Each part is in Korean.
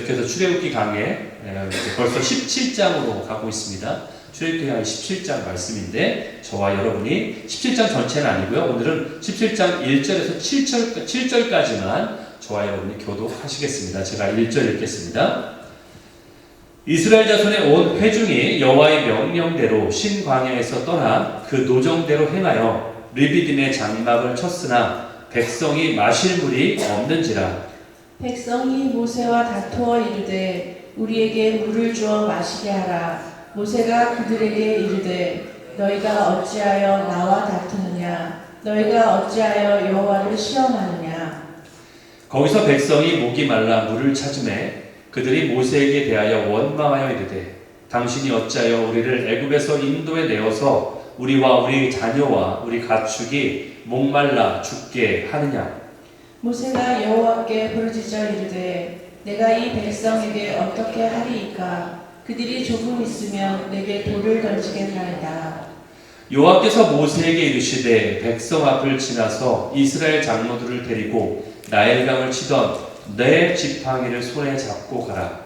계속해서 출애굽기 강의 벌써 17장으로 가고 있습니다. 출애굽기 강의 17장 말씀인데 저와 여러분이 17장 전체는 아니고요. 오늘은 17장 1절에서 7절까지만 저와 여러분이 교독하시겠습니다. 제가 1절 읽겠습니다. 이스라엘 자손의 온 회중이 여호와의 명령대로 신광야에서 떠나 그 노정대로 행하여 르비딤의 장막을 쳤으나 백성이 마실 물이 없는지라. 백성이 모세와 다투어 이르되 우리에게 물을 주어 마시게 하라. 모세가 그들에게 이르되 너희가 어찌하여 나와 다투느냐? 너희가 어찌하여 여호와를 시험하느냐? 거기서 백성이 목이 말라 물을 찾으매 그들이 모세에게 대하여 원망하여 이르되 당신이 어찌하여 우리를 애굽에서 인도에 내어서 우리와 우리 자녀와 우리 가축이 목말라 죽게 하느냐? 모세가 여호와께 부르짖어 이르되 내가 이 백성에게 어떻게 하리이까? 그들이 조금 있으면 내게 돌을 던지겠나이다. 여호와께서 모세에게 이르시되 백성 앞을 지나서 이스라엘 장로들을 데리고 나일강을 치던 내 지팡이를 손에 잡고 가라.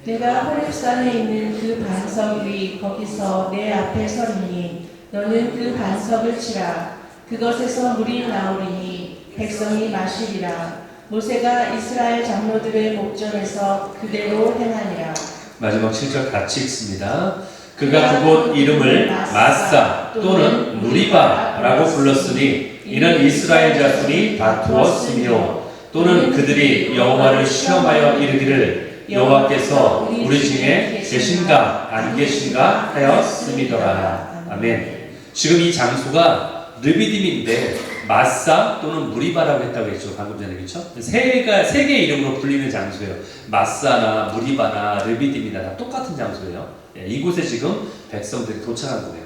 내가 호렙산에 있는 그 반석 위 거기서 내 앞에 서리니 너는 그 반석을 치라. 그것에서 물이 나오리니 백성이 마시리라. 모세가 이스라엘 장로들의 목전에서 그대로 행하니라. 마지막 7절 같이 읽습니다. 그가 그곳 이름을 마사 또는 무리바라고 불렀으니 이는 이스라엘 자손이 다투었으며 또는 그들이 여호와를 시험하여 이르기를 여호와께서 우리 중에 계신가 안 계신가 하였음이더라. 아멘. 지금 이 장소가 르비딤인데 마사 또는 무리바라고 했다고 했죠. 방금 전에 그렇죠? 세 개의 이름으로 불리는 장소예요. 마사나 무리바나 르비딤이나 다 똑같은 장소예요. 이곳에 지금 백성들이 도착한 거예요.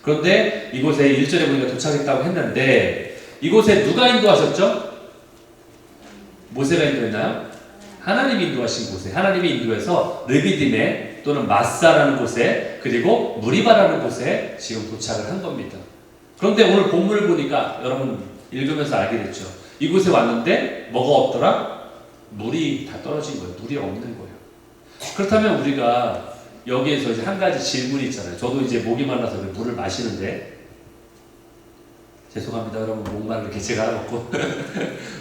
그런데 이곳에 1절에 보니까 도착했다고 했는데 이곳에 누가 인도하셨죠? 모세가 인도했나요? 하나님이 인도하신 곳에, 하나님이 인도해서 르비딤에 또는 마사라는 곳에 그리고 무리바라는 곳에 지금 도착을 한 겁니다. 그런데 오늘 본문을 보니까 여러분 읽으면서 알게 됐죠. 이곳에 왔는데 뭐가 없더라? 물이 다 떨어진 거예요. 물이 없는 거예요. 그렇다면 우리가 여기에서 이제 한 가지 질문이 있잖아요. 저도 이제 목이 말라서 물을 마시는데 죄송합니다. 여러분 목마를 이렇게 제가 알아먹고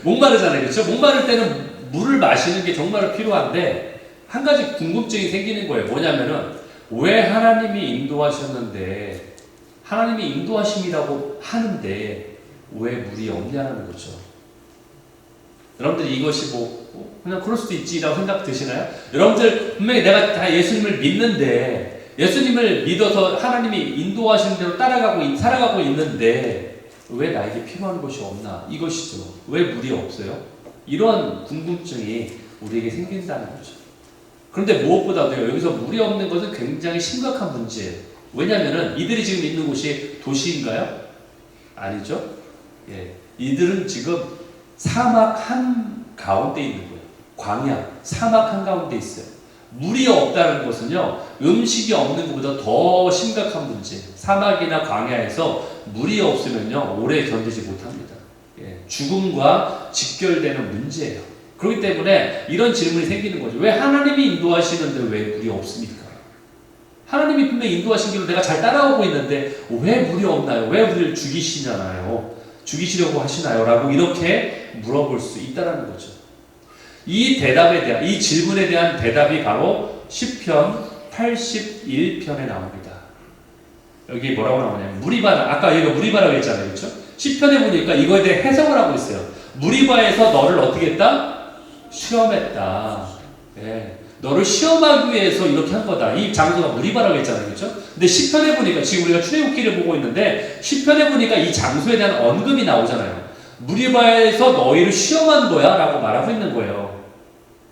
목마르잖아요. 그렇죠? 목마를 때는 물을 마시는 게 정말 필요한데 한 가지 궁금증이 생기는 거예요. 뭐냐면은 왜 하나님이 인도하셨는데 하나님이 인도하심이라고 하는데 왜 물이 없냐는 거죠. 여러분들 이것이 그냥 그럴 수도 있지라고 생각 드시나요? 여러분들 분명히 내가 다 예수님을 믿는데 예수님을 믿어서 하나님이 인도하시는 대로 살아가고 있는데 왜 나에게 필요한 것이 없나? 이것이죠. 왜 물이 없어요? 이런 궁금증이 우리에게 생긴다는 거죠. 그런데 무엇보다도 여기서 물이 없는 것은 굉장히 심각한 문제예요. 왜냐하면 이들이 지금 있는 곳이 도시인가요? 아니죠. 이들은 지금 사막 한 가운데 있는 거예요. 광야, 사막 한 가운데 있어요. 물이 없다는 것은요, 음식이 없는 것보다 더 심각한 문제예요. 사막이나 광야에서 물이 없으면요, 오래 견디지 못합니다. 죽음과 직결되는 문제예요. 그렇기 때문에 이런 질문이 생기는 거죠. 왜 하나님이 인도하시는데 왜 물이 없습니까? 하나님이 분명히 인도하신 길로 내가 잘 따라오고 있는데 왜 물이 없나요? 왜 우리를 죽이시려고 하시나요? 라고 이렇게 물어볼 수 있다는 거죠. 이 질문에 대한 대답이 바로 시편 81편에 나옵니다. 여기 뭐라고 나오냐면 무리바라, 아까 여기가 무리바라고 했잖아요. 그렇죠? 시편에 보니까 이거에 대해 해석을 하고 있어요. 무리바에서 너를 어떻게 했다? 시험했다. 너를 시험하기 위해서 이렇게 한 거다. 이 장소가 무리바라고 했잖아요. 그렇죠? 근데 시편에 보니까 지금 우리가 출애굽기를 보고 있는데 시편에 보니까 이 장소에 대한 언급이 나오잖아요. 무리바에서 너희를 시험한 거야 라고 말하고 있는 거예요.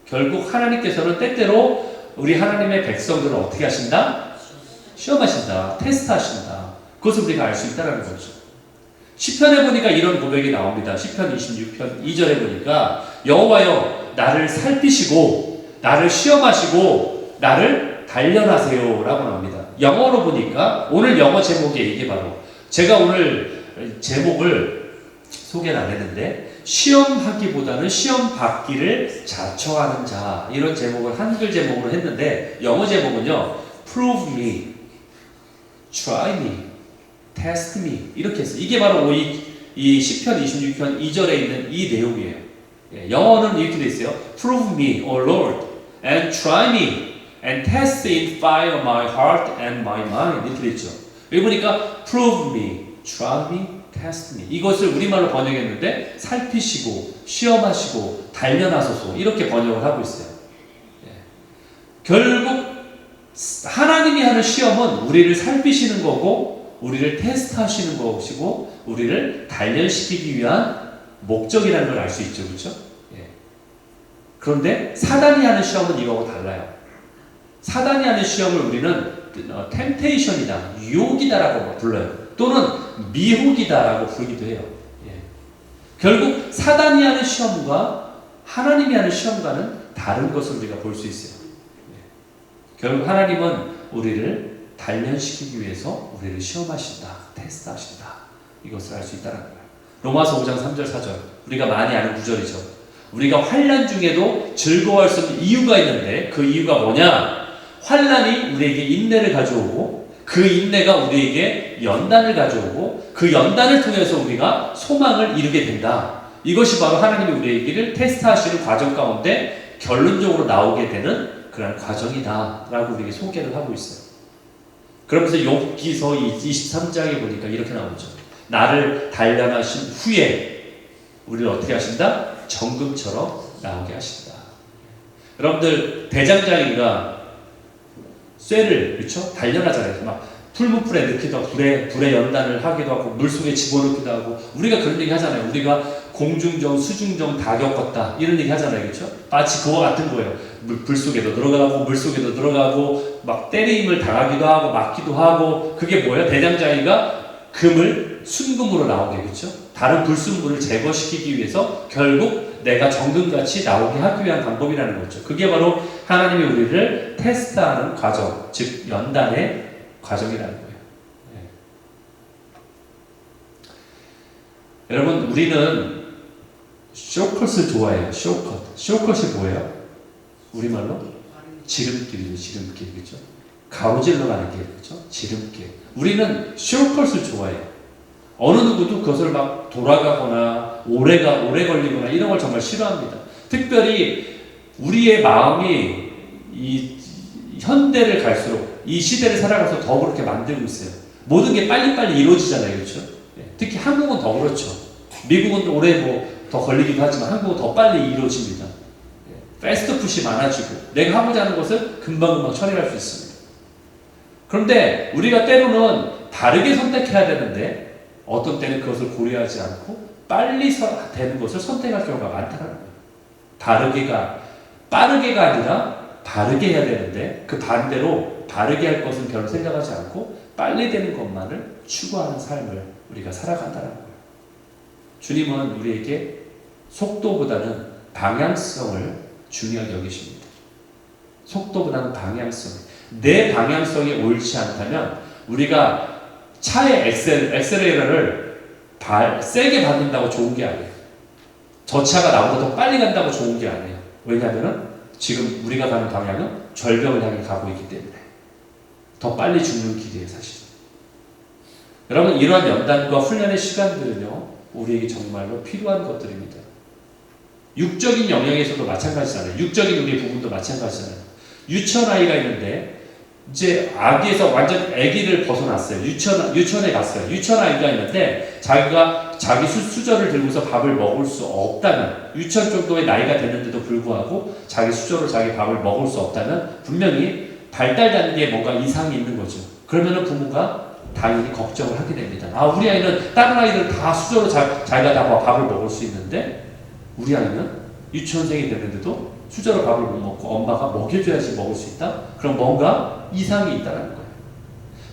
결국 하나님께서는 때때로 우리 하나님의 백성들을 어떻게 하신다? 시험하신다. 테스트하신다. 그것을 우리가 알 수 있다는 거죠. 시편에 보니까 이런 고백이 나옵니다. 시편 26편 2절에 보니까 여호와여 나를 살피시고 나를 시험하시고 나를 단련하세요 라고 나옵니다. 영어로 보니까 오늘 영어 제목이 이게 바로 제가 오늘 제목을 소개는 안 했는데 시험하기보다는 시험 받기를 자처하는 자, 이런 제목을 한글 제목으로 했는데 영어 제목은요 prove me, try me, test me 이렇게 했어요. 이게 바로 이 시편 26편 2절에 있는 이 내용이에요. 영어는 이렇게 돼 있어요. prove me, O Lord, and try me, and test in fire my heart and my mind 이렇게 돼 있죠. 여기 보니까 prove me, try me, test me 이것을 우리말로 번역했는데 살피시고 시험하시고 단련하소서 이렇게 번역을 하고 있어요. 결국 하나님이 하는 시험은 우리를 살피시는 거고 우리를 테스트하시는 것이고 우리를 단련시키기 위한 목적이라는 걸 알 수 있죠. 그렇죠? 그런데 사단이 하는 시험은 이거하고 달라요. 사단이 하는 시험을 우리는 템테이션이다, 유혹이다라고 불러요. 또는 미혹이다라고 부르기도 해요. 결국 사단이 하는 시험과 하나님이 하는 시험과는 다른 것을 우리가 볼 수 있어요. 결국 하나님은 우리를 단련시키기 위해서 우리를 시험하신다, 테스트하신다. 이것을 알 수 있다는 거예요. 로마서 5장 3절 4절 우리가 많이 아는 구절이죠. 우리가 환난 중에도 즐거워할 수 있는 이유가 있는데 그 이유가 뭐냐? 환난이 우리에게 인내를 가져오고 그 인내가 우리에게 연단을 가져오고 그 연단을 통해서 우리가 소망을 이루게 된다. 이것이 바로 하나님이 우리에게를 테스트하시는 과정 가운데 결론적으로 나오게 되는 그런 과정이다 라고 우리에게 소개를 하고 있어요. 그러면서 욥기서 23장에 보니까 이렇게 나오죠. 나를 단련하신 후에 우리를 어떻게 하신다? 정금처럼 나오게 하신다. 여러분들 대장장이가 쇠를 그렇죠? 단련하잖아요. 막 풀무풀에 넣기도 하고 불에 연단을 하기도 하고 물속에 집어넣기도 하고 우리가 그런 얘기 하잖아요. 우리가 공중정, 수중정 다 겪었다 이런 얘기 하잖아요. 그렇죠? 마치 그와 같은 거예요. 불 속에도 들어가고 물 속에도 들어가고 막 때리임을 당하기도 하고 맞기도 하고 그게 뭐예요? 대장장이가 금을 순금으로 나오게 그렇죠? 다른 불순물을 제거시키기 위해서 결국 내가 정금같이 나오게 하기 위한 방법이라는 거죠. 그게 바로 하나님이 우리를 테스트하는 과정, 즉 연단의 과정이라는 거예요. 여러분 우리는 쇼컷을 좋아해요. 쇼컷이 뭐예요? 우리말로 지름길이죠. 지름길 그렇죠? 가로질러 가는 길 그렇죠? 지름길. 우리는 쇼컷을 좋아해요. 어느 누구도 그것을 막 돌아가거나 오래 걸리거나 이런 걸 정말 싫어합니다. 특별히 우리의 마음이 이 현대를 갈수록 이 시대를 살아가서 더 그렇게 만들고 있어요. 모든 게 빨리빨리 이루어지잖아요. 그렇죠? 특히 한국은 더 그렇죠. 미국은 오래 더 걸리기도 하지만 한국은 더 빨리 이루어집니다. 패스트푸시 많아지고 내가 하고자 하는 것을 금방금방 처리할 수 있습니다. 그런데 우리가 때로는 다르게 선택해야 되는데 어떤 때는 그것을 고려하지 않고 빨리 되는 것을 선택할 경우가 많다는 거예요. 빠르게가 아니라 바르게 해야 되는데 그 반대로 바르게 할 것은 별로 생각하지 않고 빨리 되는 것만을 추구하는 삶을 우리가 살아간다는 거예요. 주님은 우리에게 속도보다는 방향성을 중요하게 여기십니다. 속도보다는 방향성. 내 방향성이 옳지 않다면 우리가 차의 엑셀레이터를 세게 밟는다고 좋은 게 아니에요. 저 차가 나보다 더 빨리 간다고 좋은 게 아니에요. 왜냐하면 지금 우리가 가는 방향은 절벽을 향해 가고 있기 때문에 더 빨리 죽는 길이에요. 사실은. 여러분 이러한 연단과 훈련의 시간들은요 우리에게 정말로 필요한 것들입니다. 육적인 영역에서도 마찬가지잖아요. 육적인 우리 부분도 마찬가지잖아요. 유치원 아이가 있는데 이제 아기에서 완전 아기를 벗어났어요. 유치원에 갔어요. 유치원 아이가 있는데 자기가 자기 수저를 들고서 밥을 먹을 수 없다면 유치원 정도의 나이가 됐는데도 불구하고 자기 수저로 자기 밥을 먹을 수 없다면 분명히 발달 단계에 뭔가 이상이 있는 거죠. 그러면은 부모가 당연히 걱정을 하게 됩니다. 아 우리 아이는 다른 아이들은 다 수저로 자기가 다 밥을 먹을 수 있는데 우리 아이는 유치원생이 됐는데도 수저로 밥을 못 먹고 엄마가 먹여줘야지 먹을 수 있다? 그럼 뭔가 이상이 있다는 거예요.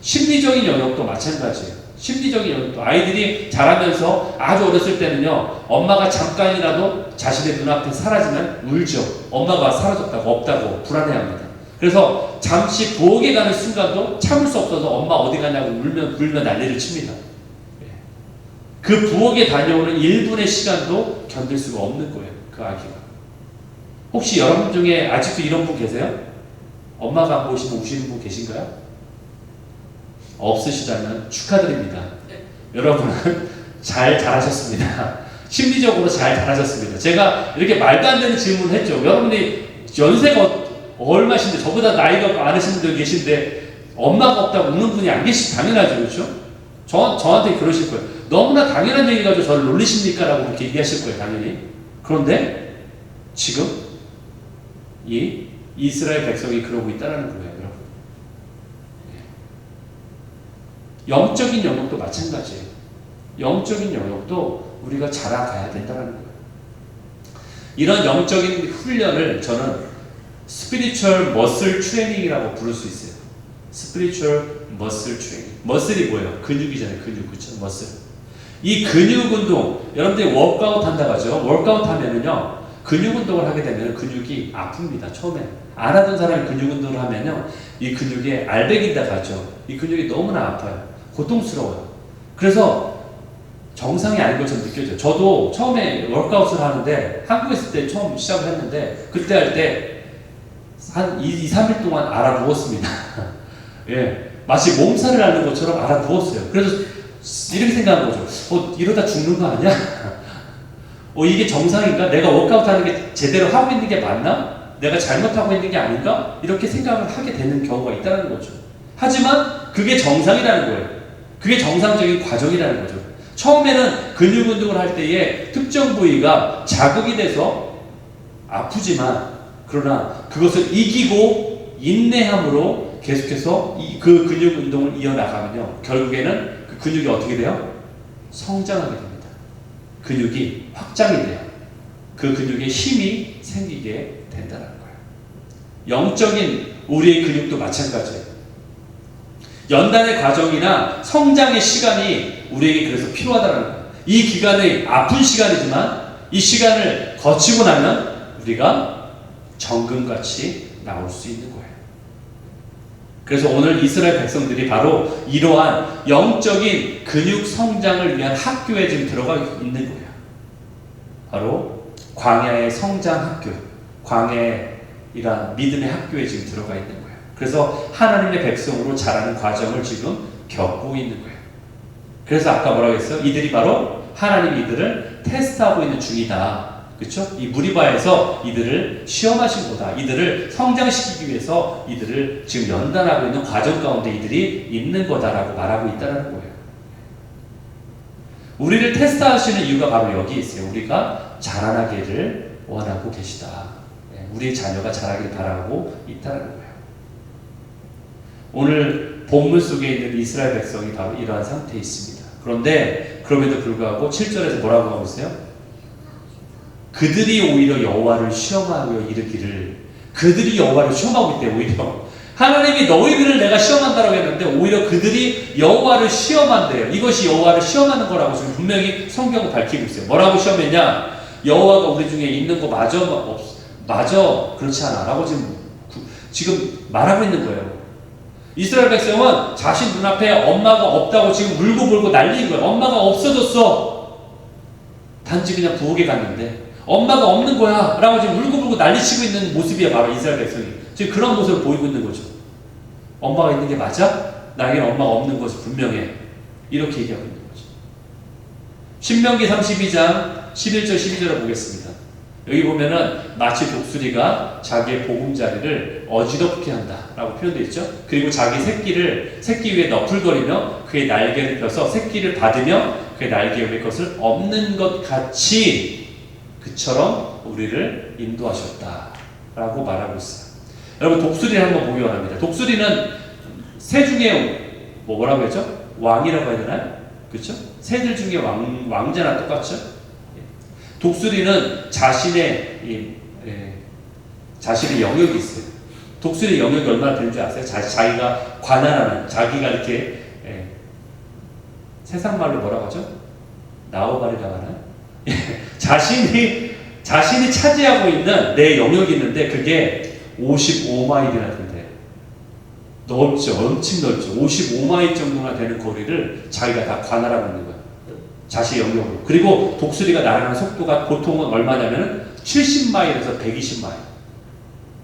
심리적인 영역도 마찬가지예요. 심리적인 영역도 아이들이 자라면서 아주 어렸을 때는요 엄마가 잠깐이라도 자신의 눈앞에 사라지면 울죠. 엄마가 사라졌다고 없다고 불안해합니다. 그래서 잠시 부엌에 가는 순간도 참을 수 없어서 엄마 어디 가냐고 울면 난리를 칩니다. 그 부엌에 다녀오는 1분의 시간도 견딜 수가 없는 거예요. 그 아기가. 혹시 여러분 중에 아직도 이런 분 계세요? 엄마가 안 보시면 우시는 분 계신가요? 없으시다면 축하드립니다. 여러분은 잘 자라셨습니다. 심리적으로 잘 자라셨습니다. 제가 이렇게 말도 안 되는 질문을 했죠. 여러분이 연세가 얼마신데, 저보다 나이가 많으신 분들 계신데 엄마가 없다고 우는 분이 안 계시, 당연하죠. 그렇죠? 저한테 그러실 거예요. 너무나 당연한 얘기 가지고 저를 놀리십니까? 라고 그렇게 얘기하실 거예요. 당연히. 그런데 지금 이 이스라엘 백성이 그러고 있다는 거예요. 여러분. 영적인 영역도 마찬가지예요. 영적인 영역도 우리가 자라가야 된다는 거예요. 이런 영적인 훈련을 저는 스피리추얼 머슬 트레이닝이라고 부를 수 있어요. 스피리추얼 머슬 트레이닝. 머슬이 뭐예요? 근육이잖아요. 근육. 그쵸? 머슬. 이 근육 운동, 여러분들이 워크아웃 한다고 하죠. 워크아웃 하면은요, 근육 운동을 하게 되면 근육이 아픕니다. 처음에. 안 하던 사람이 근육 운동을 하면요, 이 근육에 알배긴다고 하죠. 이 근육이 너무나 아파요. 고통스러워요. 그래서 정상이 아닌 것처럼 느껴져요. 저도 처음에 워크아웃을 하는데, 한국에 있을 때 처음 시작을 했는데, 그때 할 때 한 2-3일 동안 알아 누웠습니다. 예. 마치 몸살을 앓는 것처럼 알아 누웠어요. 그래서 이렇게 생각한 거죠. 이러다 죽는 거 아니야? 이게 정상인가? 내가 워크아웃 하는 게 제대로 하고 있는 게 맞나? 내가 잘못하고 있는 게 아닌가? 이렇게 생각을 하게 되는 경우가 있다는 거죠. 하지만 그게 정상이라는 거예요. 그게 정상적인 과정이라는 거죠. 처음에는 근육 운동을 할 때에 특정 부위가 자극이 돼서 아프지만, 그러나 그것을 이기고 인내함으로 계속해서 그 근육 운동을 이어나가면요, 결국에는 그 근육이 어떻게 돼요? 성장하게 됩니다. 근육이 확장이 돼요. 그 근육에 힘이 생기게 된다는 거예요. 영적인 우리의 근육도 마찬가지예요. 연단의 과정이나 성장의 시간이 우리에게 그래서 필요하다는 거예요. 이 기간이 아픈 시간이지만 이 시간을 거치고 나면 우리가 정금같이 나올 수 있는 거예요. 그래서 오늘 이스라엘 백성들이 바로 이러한 영적인 근육 성장을 위한 학교에 지금 들어가 있는 거예요. 바로 광야의 성장 학교, 광야이란 믿음의 학교에 지금 들어가 있는 거예요. 그래서 하나님의 백성으로 자라는 과정을 지금 겪고 있는 거예요. 그래서 아까 뭐라고 했어요? 이들이 바로 하나님이 이들을 테스트하고 있는 중이다. 그렇죠? 이 무리바에서 이들을 시험하신 거다. 이들을 성장시키기 위해서 이들을 지금 연단하고 있는 과정 가운데 이들이 있는 거다라고 말하고 있다는 거예요. 우리를 테스트하시는 이유가 바로 여기 있어요. 우리가 자라나기를 원하고 계시다. 우리 자녀가 자라기를 바라고 있다는 거예요. 오늘 본문 속에 있는 이스라엘 백성이 바로 이러한 상태에 있습니다. 그런데 그럼에도 불구하고 7절에서 뭐라고 하고 있어요? 그들이 오히려 여호와를 시험하여 이르기를, 그들이 여호와를 시험하고 있대. 오히려 하나님이 너희들을 내가 시험한다라고 했는데 오히려 그들이 여호와를 시험한대요. 이것이 여호와를 시험하는 거라고 지금 분명히 성경은 밝히고 있어요. 뭐라고 시험했냐? 여호와가 우리 중에 있는 거 마저 그렇지 않아 라고 지금 말하고 있는 거예요. 이스라엘 백성은 자신 눈앞에 엄마가 없다고 지금 울고불고 난리인 거예요. 엄마가 없어졌어. 단지 그냥 부엌에 갔는데 엄마가 없는 거야 라고 지금 울고불고 난리치고 있는 모습이야. 바로 이스라엘 백성이 지금 그런 모습을 보이고 있는 거죠. 엄마가 있는 게 맞아? 나에게는 엄마가 없는 것이 분명해. 이렇게 얘기하고 있는 거죠. 신명기 32장 11절 12절을 보겠습니다. 여기 보면은 마치 독수리가 자기의 보금자리를 어지럽게 한다라고 표현되어 있죠. 그리고 자기 새끼 위에 너풀거리며 그의 날개를 펴서 새끼를 받으며 그의 날개 위에 것을 없는 것 같이 그처럼 우리를 인도하셨다라고 말하고 있어요. 여러분, 독수리를 한번 보기 원합니다. 독수리는 새 중에 뭐라고 했죠? 왕이라고 해야 되나요? 그렇죠? 새들 중에 왕자나 똑같죠? 독수리는 자신의 영역이 있어요. 독수리 영역이 얼마나 되는지 아세요? 자기가 관할하는, 자기가 이렇게 세상 말로 뭐라고 하죠? 나우바리라고 하나요? 자신이 차지하고 있는 내 영역이 있는데 그게 55마일이나 된대요. 넓죠. 엄청 넓죠. 55마일 정도나 되는 거리를 자기가 다 관할하고 있는 거예요. 자신의 영역으로. 그리고 독수리가 날아가는 속도가 보통은 얼마냐면 70마일에서 120마일.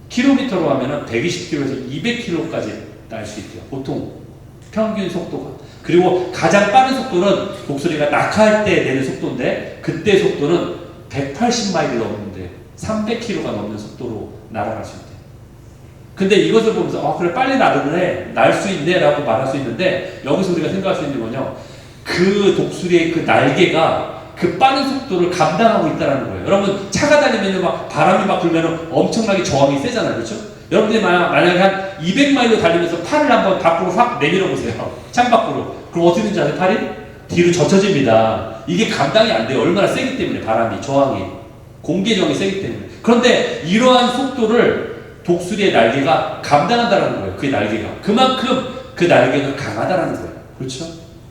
킬로미터로 하면은 120km에서 200km까지 날 수 있대요. 보통 평균 속도가. 그리고 가장 빠른 속도는 독수리가 낙하할 때 내는 속도인데 그때 속도는 180마일이 넘는데 300km가 넘는 속도로 날아갈 수 있대요. 근데 이것을 보면서 그래 빨리 나르네 날 수 있네 라고 말할 수 있는데 여기서 우리가 생각할 수 있는 건요, 그 독수리의 그 날개가 그 빠른 속도를 감당하고 있다는 거예요. 여러분 차가 다니면 막 바람이 막 불면 엄청나게 저항이 세잖아요. 그렇죠? 여러분들이 만약에 한 200마일로 달리면서 팔을 한번 밖으로 확 내밀어 보세요. 창밖으로. 그럼 어떻게 되는지 아세요? 팔이? 뒤로 젖혀집니다. 이게 감당이 안 돼요. 얼마나 세기 때문에 바람이, 저항이. 공기 저항이 세기 때문에. 그런데 이러한 속도를 독수리의 날개가 감당한다는 거예요. 그 날개가. 그만큼 그 날개가 강하다는 거예요. 그렇죠?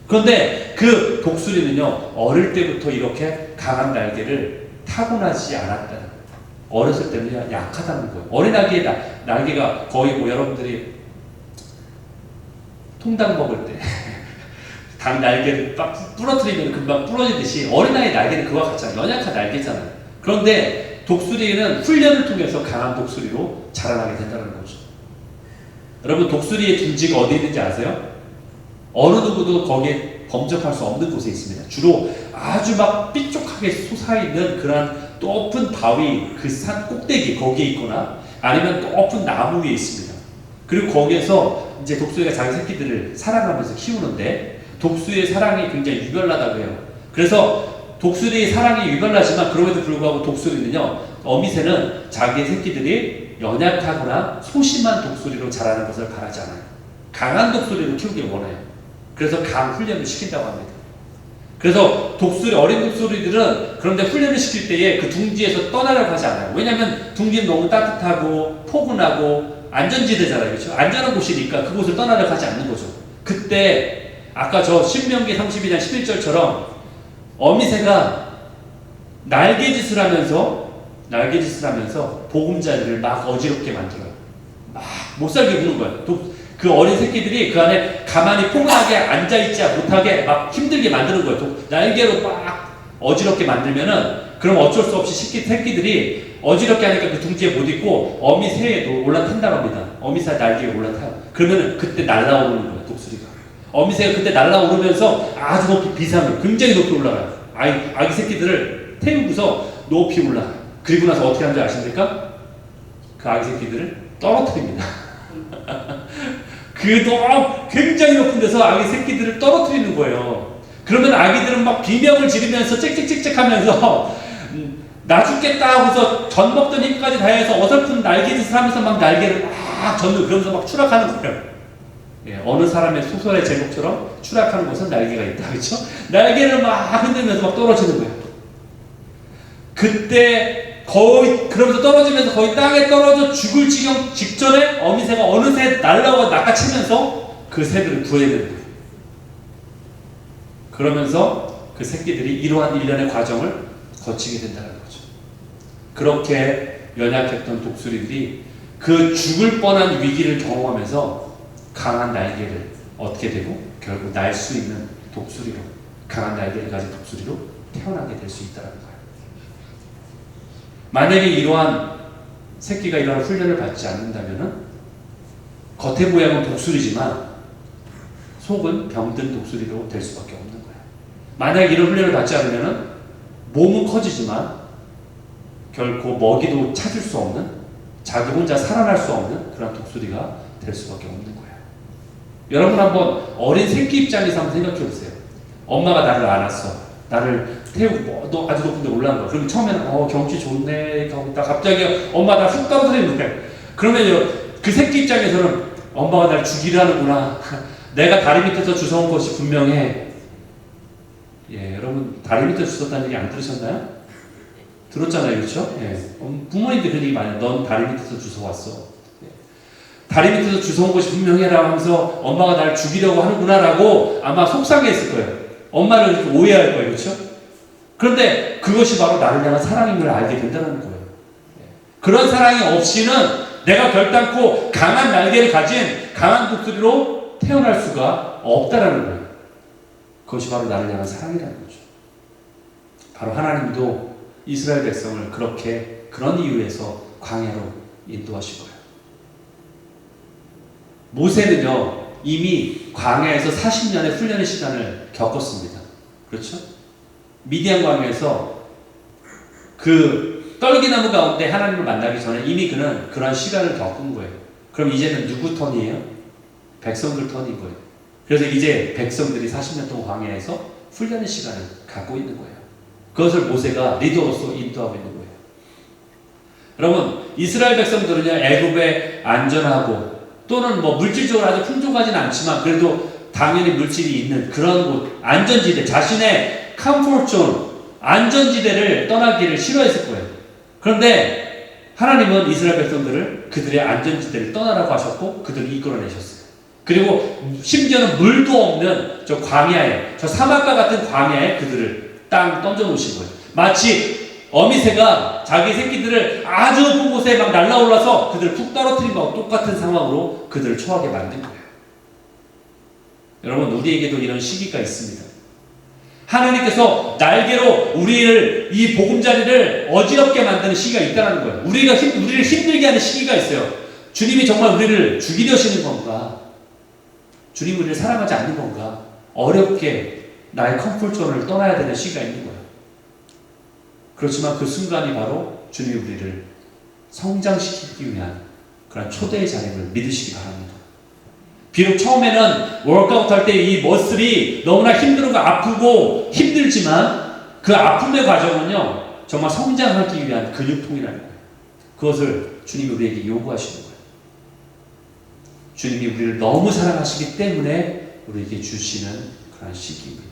그런데 그 독수리는요, 어릴 때부터 이렇게 강한 날개를 타고나지 않았다는 거예요. 어렸을 때는 약하다는 거예요. 어린아기의 날개가 거의 뭐 여러분들이 통닭 먹을 때 닭 날개를 막 부러뜨리면 금방 부러지듯이 어린아이의 날개는 그와 같잖아요. 연약한 날개잖아요. 그런데 독수리는 훈련을 통해서 강한 독수리로 자라나게 된다는 거죠. 여러분 독수리의 둥지가 어디 있는지 아세요? 어느 누구도 거기에 범접할 수 없는 곳에 있습니다. 주로 아주 막 삐쪽하게 솟아있는 그런 높은 바위, 그 산 꼭대기 거기에 있거나 아니면 높은 나무 위에 있습니다. 그리고 거기에서 이제 독수리가 자기 새끼들을 사랑하면서 키우는데 독수리의 사랑이 굉장히 유별나다고 해요. 그래서 독수리의 사랑이 유별나지만 그럼에도 불구하고 독수리는요, 어미새는 자기의 새끼들이 연약하거나 소심한 독수리로 자라는 것을 바라지 않아요. 강한 독수리로 키우길 원해요. 그래서 강 훈련을 시킨다고 합니다. 그래서 어린 독수리들은 그런데 훈련을 시킬 때에 그 둥지에서 떠나려고 하지 않아요. 왜냐하면 둥지는 너무 따뜻하고 포근하고 안전지대잖아요. 그렇죠? 안전한 곳이니까 그곳을 떠나려고 하지 않는 거죠. 그때 아까 저 신명기 32장 11절처럼 어미새가 날개짓을 하면서 보금자리를 막 어지럽게 만들어요. 막 못살게 구는 거예요. 그 어린 새끼들이 그 안에 가만히 포근하게 앉아있지 못하게 막 힘들게 만드는 거예요. 날개로 막 어지럽게 만들면은, 그럼 어쩔 수 없이 새끼들이 어지럽게 하니까 그 둥지에 못 있고 어미새에도 올라탄다고 합니다. 어미새 날개에 올라타요. 그러면은 그때 날아오르는 거예요, 독수리가. 어미새가 그때 날아오르면서 아주 높이 비상을 굉장히 높이 올라가요. 아기 새끼들을 태우고서 높이 올라가요. 그리고 나서 어떻게 하는지 아십니까? 그 아기 새끼들을 떨어뜨립니다. 굉장히 높은 데서 아기 새끼들을 떨어뜨리는 거예요. 그러면 아기들은 막 비명을 지르면서 짹짹짹짹 하면서 나 죽겠다 하고서 전 먹던 힘까지 다해서 어설픈 날개짓을 하면서 막 날개를 막 젓는, 그러면서 막 추락하는 거예요. 예, 어느 사람의 소설의 제목처럼 추락하는 곳은 날개가 있다. 그렇죠? 날개를 막 흔들면서 막 떨어지는 거예요. 그때 그러면서 떨어지면서 거의 땅에 떨어져 죽을 지경 직전에 어미새가 어느새 날라와 낚아채면서 그 새들을 구해내는 거예요. 그러면서 그 새끼들이 이러한 일련의 과정을 거치게 된다는 거죠. 그렇게 연약했던 독수리들이 그 죽을 뻔한 위기를 경험하면서 강한 날개를 얻게 되고 결국 날 수 있는 독수리로, 강한 날개를 가진 독수리로 태어나게 될 수 있다는 거예요. 만약에 이러한 새끼가 이러한 훈련을 받지 않는다면은 겉의 모양은 독수리지만 속은 병든 독수리로 될 수밖에 없는 거예요. 만약에 이런 훈련을 받지 않으면은 몸은 커지지만 결코 먹이도 찾을 수 없는, 자기 혼자 살아날 수 없는 그런 독수리가 될 수밖에 없는 거예요. 여러분 한번 어린 새끼 입장에서 한번 생각해 보세요. 엄마가 나를 안았어. 나를 태우고 너 아주 높은 데 올라간 거야. 그럼 처음에는 경치 좋네 하고 있다 갑자기 엄마 나 훅 떨어뜨리는 거야. 그러면 그 새끼 입장에서는 엄마가 날 죽이려 하는구나. 내가 다리 밑에서 주워온 것이 분명해. 예, 여러분 다리 밑에서 주웠다는 얘기 안 들으셨나요? 들었잖아요. 그렇죠? 예. 부모님들 그런 얘기 많이 해요. 넌 다리 밑에서 주워왔어. 예. 다리 밑에서 주워온 것이 분명해라고 하면서 엄마가 날 죽이려고 하는구나 라고 아마 속상해했을 거예요. 엄마를 이렇게 오해할 거예요. 그렇죠? 그런데 그것이 바로 나를 향한 사랑임을 알게 된다는 거예요. 그런 사랑이 없이는 내가 결단코 강한 날개를 가진 강한 독수리로 태어날 수가 없다라는 거예요. 그것이 바로 나를 향한 사랑이라는 거죠. 바로 하나님도 이스라엘 백성을 그렇게 그런 이유에서 광야로 인도하신 거예요. 모세는요 이미 광야에서 40년의 훈련의 시간을 겪었습니다. 그렇죠? 미디안 광야에서 그 떨기나무 가운데 하나님을 만나기 전에 이미 그는 그런 시간을 겪은 거예요. 그럼 이제는 누구 턴이에요? 백성들 턴인 거예요. 그래서 이제 백성들이 40년 동안 광야에서 훈련의 시간을 갖고 있는 거예요. 그것을 모세가 리더로서 인도하고 있는 거예요. 여러분, 이스라엘 백성들은요 애굽에 안전하고 또는 뭐 물질적으로 아주 풍족하진 않지만 그래도 당연히 물질이 있는 그런 곳, 안전지대, 자신의 컴포트존, 안전지대를 떠나기를 싫어했을 거예요. 그런데 하나님은 이스라엘 백성들을 그들의 안전지대를 떠나라고 하셨고 그들을 이끌어내셨어요. 그리고 심지어는 물도 없는 저 광야에, 저 사막과 같은 광야에 그들을 땅 던져놓으신 거예요. 마치 어미새가 자기 새끼들을 아주 높은 곳에 막 날아올라서 그들을 푹 떨어뜨린 것과 똑같은 상황으로 그들을 처하게 만든 거예요. 여러분, 우리에게도 이런 시기가 있습니다. 하나님께서 날개로 우리를, 이 보금자리를 어지럽게 만드는 시기가 있다는 거예요. 우리를 힘들게 하는 시기가 있어요. 주님이 정말 우리를 죽이려시는 건가? 주님 우리를 사랑하지 않는 건가? 어렵게 나의 컴포트존을 떠나야 되는 시기가 있는 거예요. 그렇지만 그 순간이 바로 주님이 우리를 성장시키기 위한 그런 초대의 자리임을 믿으시기 바랍니다. 비록 처음에는 워크아웃 할 때 이 머슬이 너무나 힘들고 아프고 힘들지만 그 아픔의 과정은요 정말 성장하기 위한 근육통이라는 거예요. 그것을 주님이 우리에게 요구하시는 거예요. 주님이 우리를 너무 사랑하시기 때문에 우리에게 주시는 그런 시기입니다.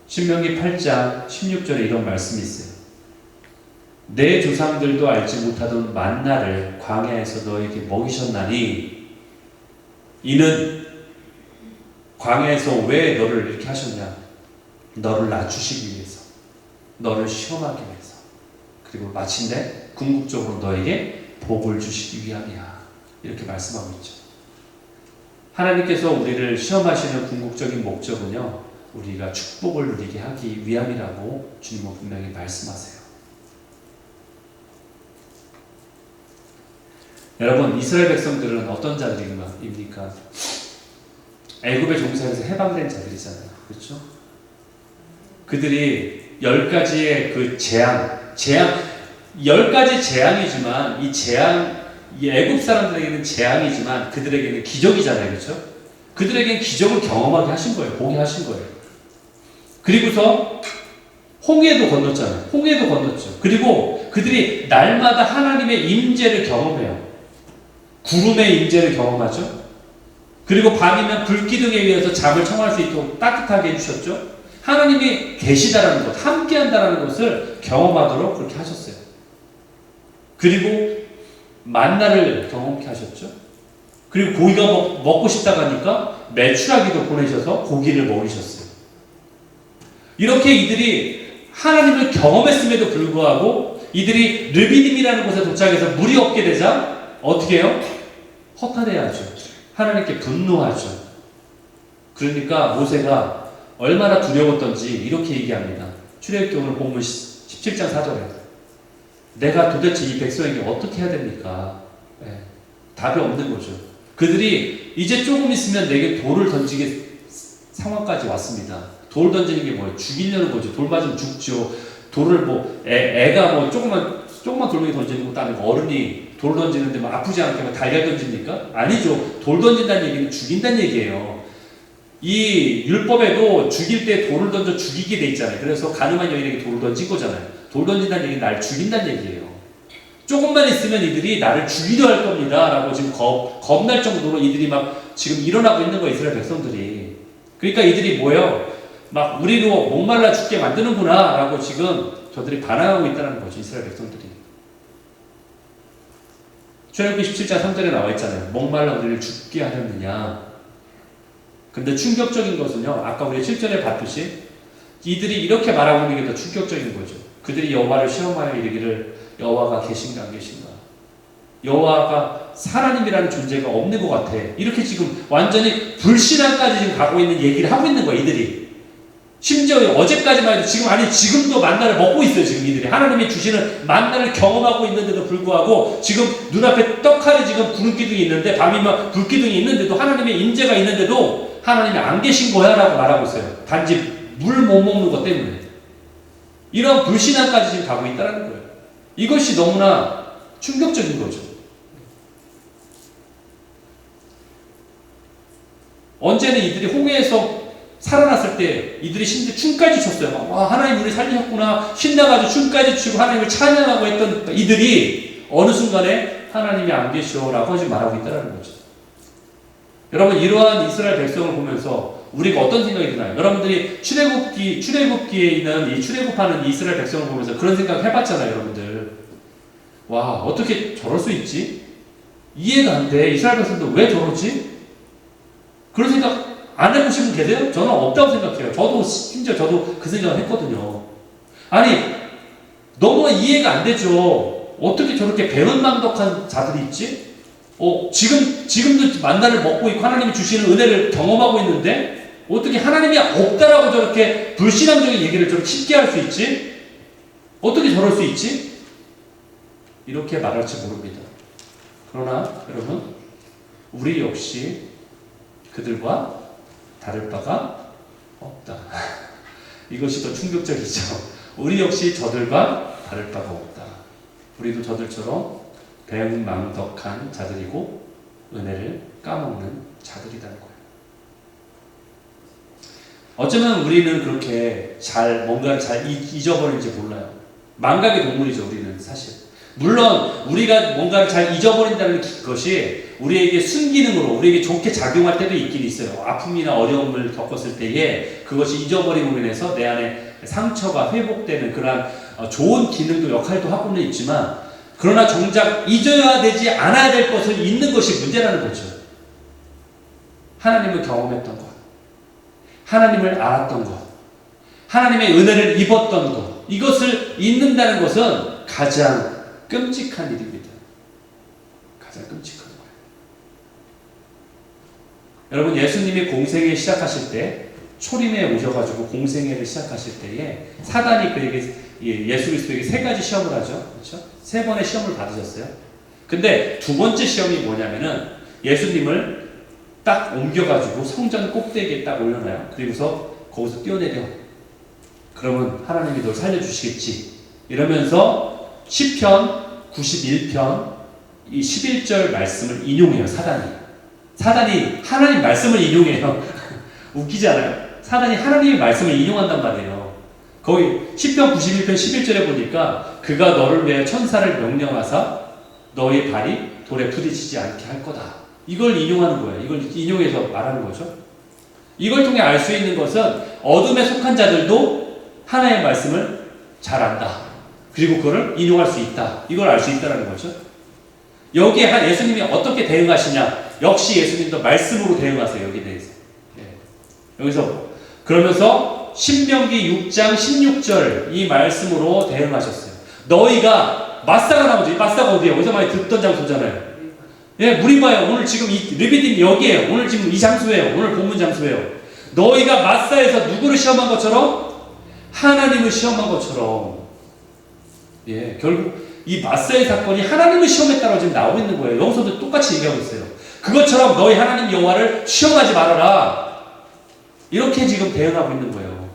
신명기 8장 16절에 이런 말씀이 있어요. 내 조상들도 알지 못하던 만나를 광야에서 너에게 먹이셨나니 이는 광야에서 왜 너를 이렇게 하셨냐? 너를 낮추시기 위해서, 너를 시험하기 위해서, 그리고 마침내 궁극적으로 너에게 복을 주시기 위함이야. 이렇게 말씀하고 있죠. 하나님께서 우리를 시험하시는 궁극적인 목적은요 우리가 축복을 누리게 하기 위함이라고 주님은 분명히 말씀하세요. 여러분, 이스라엘 백성들은 어떤 자들입니까? 애굽의 종살이에서 해방된 자들이잖아요. 그렇죠? 그들이 10가지의 그 재앙 10가지 재앙이지만 이 애굽 사람들에게는 재앙이지만 그들에게는 기적이잖아요. 그렇죠? 그들에게는 기적을 경험하게 하신 거예요. 보게 하신 거예요. 그리고서 홍해도 건넜잖아요. 홍해도 건넜죠. 그리고 그들이 날마다 하나님의 임재를 경험해요. 구름의 임재를 경험하죠. 그리고 밤이면 불기둥에 의해서 잠을 청할 수 있도록 따뜻하게 해주셨죠. 하나님이 계시다라는 것, 함께한다라는 것을 경험하도록 그렇게 하셨어요. 그리고 만나를 경험케 하셨죠. 그리고 고기가 먹고 싶다고 하니까 메추라기도 보내셔서 고기를 먹이셨어요. 이렇게 이들이 하나님을 경험했음에도 불구하고 이들이 르비딤이라는 곳에 도착해서 물이 없게 되자 어떻게 해요? 허탈해야죠. 하나님께 분노하죠. 그러니까 모세가 얼마나 두려웠던지 이렇게 얘기합니다. 출애굽기 오늘 본문 17장 4절에 내가 도대체 이 백성에게 어떻게 해야 됩니까? 네. 답이 없는 거죠. 그들이 이제 조금 있으면 내게 돌을 던지게 상황까지 왔습니다. 돌 던지는 게 뭐예요? 죽이려는 거죠. 돌 맞으면 죽죠. 돌을 애가 조그만 돌멩이 던지는 것도 아니고 어른이 돌 던지는데 아프지 않게 달걀 던집니까? 아니죠. 돌 던진다는 얘기는 죽인다는 얘기예요. 이 율법에도 죽일 때 돌을 던져 죽이게 돼 있잖아요. 그래서 가늠한 여인에게 돌을 던진 거잖아요. 돌 던진다는 얘기는 날 죽인다는 얘기예요. 조금만 있으면 이들이 나를 죽이려 할 겁니다. 라고 지금 겁날 정도로 이들이 막 지금 일어나고 있는 거예요. 이스라엘 백성들이. 그러니까 이들이 뭐예요? 막 우리로 목말라 죽게 만드는구나. 라고 지금 저들이 반항하고 있다는 거죠. 이스라엘 백성들이. 출애굽기 17장 3절에 나와 있잖아요. 목말라 우리를 죽게 하셨느냐. 근데 충격적인 것은요. 아까 우리 7절에 봤듯이 이들이 이렇게 말하고 있는 게 더 충격적인 거죠. 그들이 여호와를 시험하여 이르기를 여호와가 계신가 안 계신가. 여호와가 하나님이라는 존재가 없는 것 같아. 이렇게 지금 완전히 불신앙까지 지금 가고 있는 얘기를 하고 있는 거야. 이들이. 심지어 어제까지만 해도 지금도 만나를 먹고 있어요. 지금 이들이 하나님이 주시는 만나를 경험하고 있는데도 불구하고 지금 눈앞에 떡하니 지금 구름기둥이 있는데 밤이면 불기둥이 있는데도 하나님의 임재가 있는데도 하나님이 안 계신 거야 라고 말하고 있어요. 단지 물 못 먹는 것 때문에. 이런 불신앙까지 지금 가고 있다는 거예요. 이것이 너무나 충격적인 거죠. 언제는 이들이 홍해에서 살아났을 때 이들이 심지어 춤까지 췄어요. 와, 하나님 우리 살리셨구나. 신나가지고 춤까지 추고 하나님을 찬양하고 했던 이들이 어느 순간에 하나님이 안 계셔라고 지금 말하고 있다는 거죠. 여러분, 이러한 이스라엘 백성을 보면서 우리가 어떤 생각이 드나요? 여러분들이 출애굽기에 있는 이 출애굽하는 이스라엘 백성을 보면서 그런 생각 해봤잖아요, 여러분들. 와, 어떻게 저럴 수 있지? 이해가 안 돼. 이스라엘 백성들 왜 저러지? 그런 생각 안 해보신 분 계세요? 저는 없다고 생각해요. 심지어 저도 그 생각을 했거든요. 아니, 너무 이해가 안 되죠. 어떻게 저렇게 배은망덕한 자들이 있지? 지금도 만나를 먹고 있고 하나님이 주시는 은혜를 경험하고 있는데 어떻게 하나님이 없다라고 저렇게 불신앙적인 얘기를 저렇게 쉽게 할 수 있지? 어떻게 저럴 수 있지? 이렇게 말할지 모릅니다. 그러나 여러분, 우리 역시 그들과 다를 바가 없다. 이것이 더 충격적이죠. 우리 역시 저들과 다를 바가 없다. 우리도 저들처럼 배은망덕한 자들이고 은혜를 까먹는 자들이라는 거예요. 어쩌면 우리는 그렇게 뭔가를 잘 잊어버리는지 몰라요. 망각의 동물이죠, 우리는 사실. 물론 우리가 뭔가를 잘 잊어버린다는 것이 우리에게 순기능으로 우리에게 좋게 작용할 때도 있긴 있어요. 아픔이나 어려움을 겪었을 때에 그것이 잊어버림으로 인해서 내 안에 상처가 회복되는 그러한 좋은 기능도 역할도 하고는 있지만, 그러나 정작 잊어야 되지 않아야 될 것을 잊는 것이 문제라는 거죠. 하나님을 경험했던 것, 하나님을 알았던 것, 하나님의 은혜를 입었던 것, 이것을 잊는다는 것은 가장 끔찍한 일입니다. 가장 끔찍한 거예요. 여러분, 예수님이 공생애 시작하실 때, 초림에 오셔가지고 공생애를 시작하실 때에 사단이 예수 그리스도에게 세 가지 시험을 하죠. 그렇죠? 세 번의 시험을 받으셨어요. 근데 두 번째 시험이 뭐냐면은 예수님을 딱 옮겨가지고 성전 꼭대기에 딱 올려놔요. 그리고서 거기서 뛰어내려. 그러면 하나님이 널 살려주시겠지. 이러면서 시편 91편 이 11절 말씀을 인용해요. 사단이 하나님 말씀을 인용해요. 웃기지 않아요? 사단이 하나님의 말씀을 인용한단 말이에요. 거기 시편 91편 11절에 보니까 그가 너를 위해 천사를 명령하사 너의 발이 돌에 부딪히지 않게 할 거다. 이걸 인용하는 거예요. 이걸 인용해서 말하는 거죠. 이걸 통해 알 수 있는 것은 어둠에 속한 자들도 하나님의 말씀을 잘 안다. 그리고 그걸 인용할 수 있다. 이걸 알 수 있다는 거죠. 여기에 예수님이 어떻게 대응하시냐? 역시 예수님도 말씀으로 대응하세요. 여기에 대해서. 여기서 그러면서 신명기 6장 16절 이 말씀으로 대응하셨어요. 너희가 마사가 나오죠. 마사가 어디예요? 어디서 많이 듣던 장소잖아요. 무리바예요. 오늘 지금 이 르비딤 여기에요. 오늘 지금 이 장소예요. 오늘 본문 장소예요. 너희가 마사에서 누구를 시험한 것처럼 하나님을 시험한 것처럼, 결국 이 마사의 사건이 하나님을 시험했다고 지금 나오고 있는 거예요. 여기서도 똑같이 얘기하고 있어요. 그것처럼 너희 하나님 여호와를 시험하지 말아라. 이렇게 지금 대응하고 있는 거예요.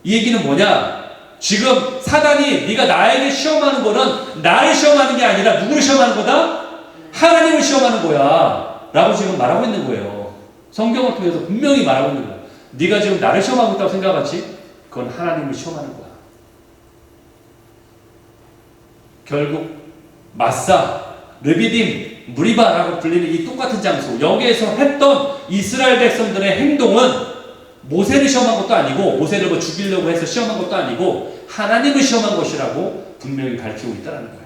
이 얘기는 뭐냐? 지금 사단이 네가 나에게 시험하는 거는 나를 시험하는 게 아니라 누구를 시험하는 거다? 하나님을 시험하는 거야. 라고 지금 말하고 있는 거예요. 성경을 통해서 분명히 말하고 있는 거예요. 네가 지금 나를 시험하고 있다고 생각하지? 그건 하나님을 시험하는 거야. 결국 마사, 르비딤, 무리바라고 불리는 이 똑같은 장소, 여기에서 했던 이스라엘 백성들의 행동은 모세를 시험한 것도 아니고, 모세를 뭐 죽이려고 해서 시험한 것도 아니고 하나님을 시험한 것이라고 분명히 밝히고 있다는 거예요.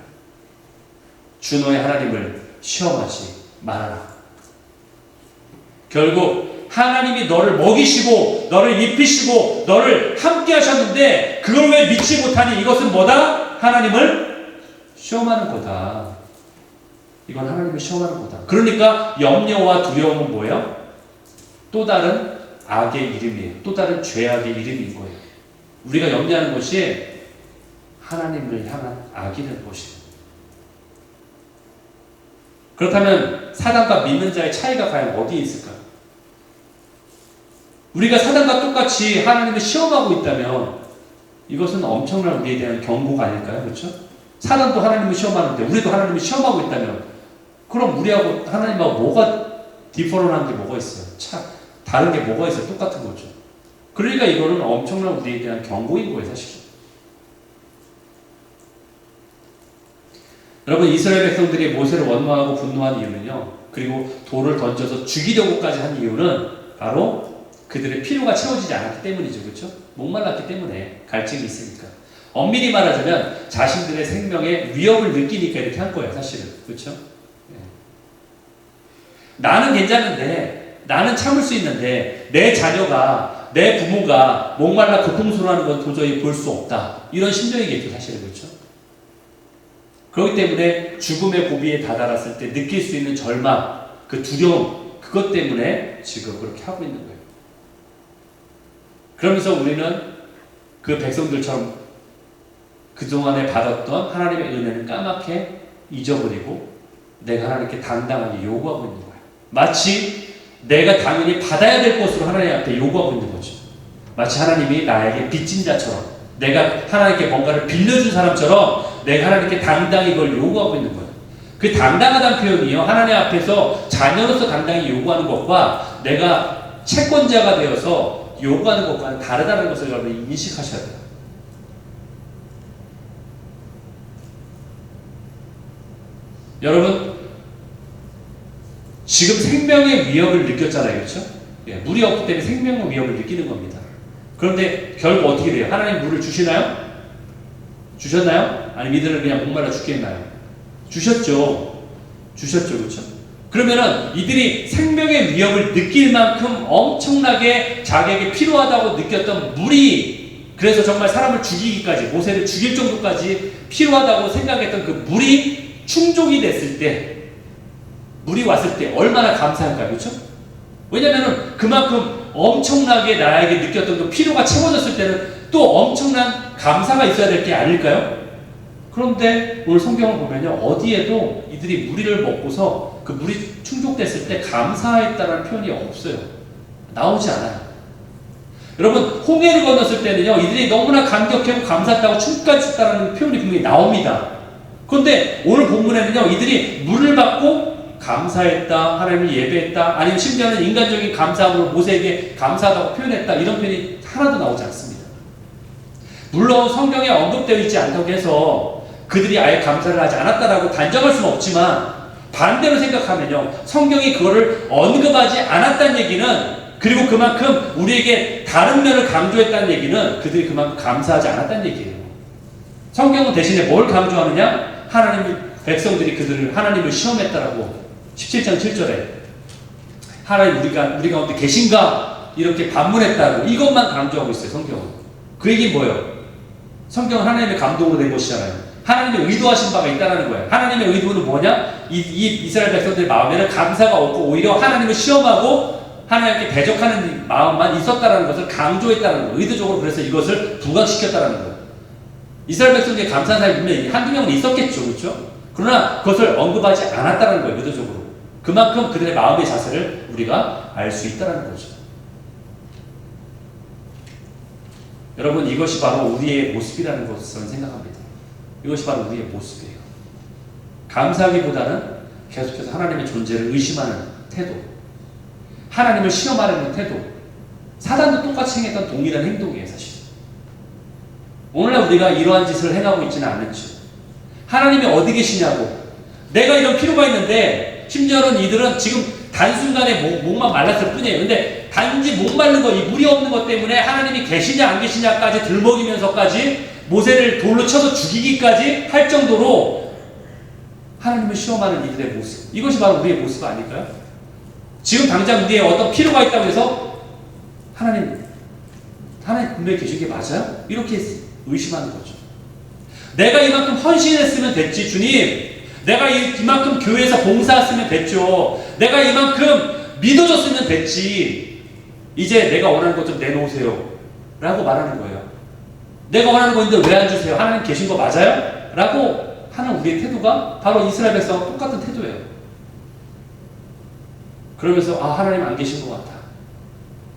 주 너의 하나님을 시험하지 말아라. 결국 하나님이 너를 먹이시고 너를 입히시고 너를 함께 하셨는데 그걸 왜 믿지 못하니? 이것은 뭐다? 하나님을 시험하는 거다. 이건 하나님을 시험하는 거다. 그러니까 염려와 두려움은 뭐예요? 또 다른 악의 이름이에요. 또 다른 죄악의 이름인 거예요. 우리가 염려하는 것이 하나님을 향한 악이라는 것이에요. 그렇다면 사단과 믿는 자의 차이가 과연 어디에 있을까요? 우리가 사단과 똑같이 하나님을 시험하고 있다면 이것은 엄청난 우리에 대한 경고가 아닐까요? 그렇죠? 사단도 하나님을 시험하는데 우리도 하나님을 시험하고 있다면 그럼 우리하고 하나님하고 뭐가 디퍼런한 게 뭐가 있어요? 참 다른 게 뭐가 있어요? 똑같은 거죠. 그러니까 이거는 엄청난 우리에 대한 경고인 거예요, 사실. 여러분, 이스라엘 백성들이 모세를 원망하고 분노한 이유는요, 그리고 돌을 던져서 죽이려고까지 한 이유는 바로 그들의 필요가 채워지지 않았기 때문이죠. 그렇죠? 목말랐기 때문에 갈증이 있으니까. 엄밀히 말하자면 자신들의 생명에 위협을 느끼니까 이렇게 한 거예요, 사실은. 그렇죠? 네. 나는 괜찮은데, 나는 참을 수 있는데 내 자녀가, 내 부모가 목말라 고통스러워하는 건 도저히 볼 수 없다. 이런 심정이겠죠, 사실은. 그렇죠? 그렇기 때문에 죽음의 고비에 다다랐을 때 느낄 수 있는 절망, 그 두려움, 그것 때문에 지금 그렇게 하고 있는 거예요. 그러면서 우리는 그 백성들처럼 그동안에 받았던 하나님의 은혜는 까맣게 잊어버리고 내가 하나님께 당당하게 요구하고 있는 거예요. 마치 내가 당연히 받아야 될 것으로 하나님 앞에 요구하고 있는 거죠. 마치 하나님이 나에게 빚진 자처럼, 내가 하나님께 뭔가를 빌려준 사람처럼 내가 하나님께 당당히 이걸 요구하고 있는 거예요. 그 당당하다는 표현이요, 하나님 앞에서 자녀로서 당당히 요구하는 것과 내가 채권자가 되어서 요구하는 것과는 다르다는 것을 여러분이 인식하셔야 돼요. 여러분, 지금 생명의 위협을 느꼈잖아요. 그렇죠? 예, 물이 없기 때문에 생명의 위협을 느끼는 겁니다. 그런데 결국 어떻게 돼요? 하나님 물을 주시나요? 주셨나요? 아니면 이들은 그냥 목말라 죽겠나요? 주셨죠. 주셨죠. 그렇죠? 그러면은 이들이 생명의 위협을 느낄 만큼 엄청나게 자기에게 필요하다고 느꼈던 물이, 그래서 정말 사람을 죽이기까지, 모세를 죽일 정도까지 필요하다고 생각했던 그 물이 충족이 됐을 때, 물이 왔을 때 얼마나 감사할까요? 그렇죠? 왜냐면은 그만큼 엄청나게 나에게 느꼈던 그 필요가 채워졌을 때는 또 엄청난 감사가 있어야 될 게 아닐까요? 그런데 오늘 성경을 보면요, 어디에도 이들이 물을 먹고서 그 물이 충족됐을 때 감사했다는 표현이 없어요. 나오지 않아요. 여러분, 홍해를 건넜을 때는요, 이들이 너무나 감격하고 감사했다고 춤까지 췄다는 표현이 분명히 나옵니다. 그런데 오늘 본문에는요, 이들이 물을 받고 감사했다, 하나님을 예배했다, 아니면 심지어는 인간적인 감사함으로 모세에게 감사하다고 표현했다, 이런 표현이 하나도 나오지 않습니다. 물론 성경에 언급되어 있지 않다고 해서 그들이 아예 감사를 하지 않았다라고 단정할 수는 없지만, 반대로 생각하면요, 성경이 그거를 언급하지 않았다는 얘기는, 그리고 그만큼 우리에게 다른 면을 강조했다는 얘기는 그들이 그만큼 감사하지 않았다는 얘기예요. 성경은 대신에 뭘 강조하느냐? 백성들이 그들을 하나님을 시험했다라고 17장 7절에 하나님 우리 가운데 계신가? 이렇게 반문했다고 이것만 강조하고 있어요, 성경은. 그 얘기는 뭐예요? 성경은 하나님의 감동으로 된 것이잖아요. 하나님의 의도하신 바가 있다는 거예요. 하나님의 의도는 뭐냐? 이 이스라엘 백성들의 마음에는 감사가 없고 오히려 하나님을 시험하고 하나님께 대적하는 마음만 있었다는 것을 강조했다는 거예요. 의도적으로. 그래서 이것을 부각시켰다는 거예요. 이스라엘 백성들이 감사한 사람이 분명히 한두 명은 있었겠죠. 그렇죠? 그러나 그것을 언급하지 않았다는 거예요. 의도적으로. 그만큼 그들의 마음의 자세를 우리가 알 수 있다는 거죠. 여러분, 이것이 바로 우리의 모습이라는 것을 저는 생각합니다. 이것이 바로 우리의 모습이에요. 감사하기보다는 계속해서 하나님의 존재를 의심하는 태도, 하나님을 시험하려는 태도, 사단도 똑같이 행했던 동일한 행동이에요, 사실. 오늘날 우리가 이러한 짓을 행하고 있지는 않는지, 하나님이 어디 계시냐고, 내가 이런 필요가 있는데, 심지어는 이들은 지금 단순간에 목만 말랐을 뿐이에요. 근데 단지 목마른 거, 이 물이 없는 것 때문에 하나님이 계시냐 안 계시냐까지 들먹이면서까지 모세를 돌로 쳐서 죽이기까지 할 정도로 하나님을 시험하는 이들의 모습, 이것이 바로 우리의 모습 아닐까요? 지금 당장 우리의 어떤 필요가 있다고 해서 하나님 분명히 계신 게 맞아요? 이렇게 의심하는 거죠. 내가 이만큼 헌신했으면 됐지, 주님. 내가 이만큼 교회에서 봉사했으면 됐죠. 내가 이만큼 믿어줬으면 됐지. 이제 내가 원하는 것 좀 내놓으세요. 라고 말하는 거예요. 내가 원하는 거 있는데 왜 안 주세요? 하나님 계신 거 맞아요? 라고 하는 우리의 태도가 바로 이스라엘 백성과 똑같은 태도예요. 그러면서 하나님 안 계신 것 같아.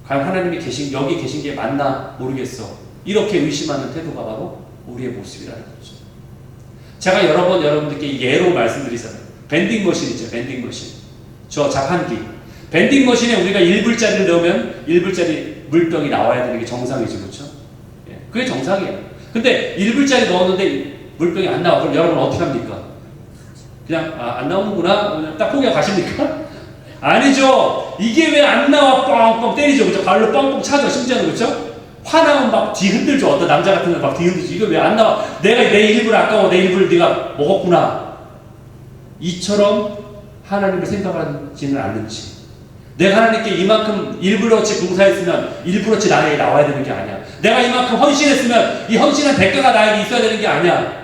과연 하나님이 여기 계신 게 맞나 모르겠어. 이렇게 의심하는 태도가 바로 우리의 모습이라는 거죠. 제가 여러 번 여러분들께 예로 말씀드리잖아요. 밴딩 머신 있죠. 밴딩 머신. 저 자판기. 밴딩 머신에 우리가 1불짜리를 넣으면 1불짜리 물병이 나와야 되는 게 정상이죠. 그렇죠? 예, 그게 정상이에요. 근데 1불짜리 넣었는데 물병이 안 나와. 그럼 여러분 어떻게 합니까? 그냥 안 나오는구나. 그냥 딱 포기하고 가십니까? 아니죠. 이게 왜 안 나와? 뻥뻥 때리죠. 그렇죠? 발로 뻥뻥 차죠. 심지어는 그렇죠? 화나면 막 뒤흔들죠. 어떤 남자 같은 건 막 뒤흔들죠. 이거 왜 안 나와? 내가 내 일부를 아까워. 내 일부를 네가 먹었구나. 이처럼 하나님을 생각하지는 않는지. 내가 하나님께 이만큼 일부러치 봉사했으면 일부러치 나에게 나와야 되는 게 아니야. 내가 이만큼 헌신했으면 이 헌신한 대가가 나에게 있어야 되는 게 아니야.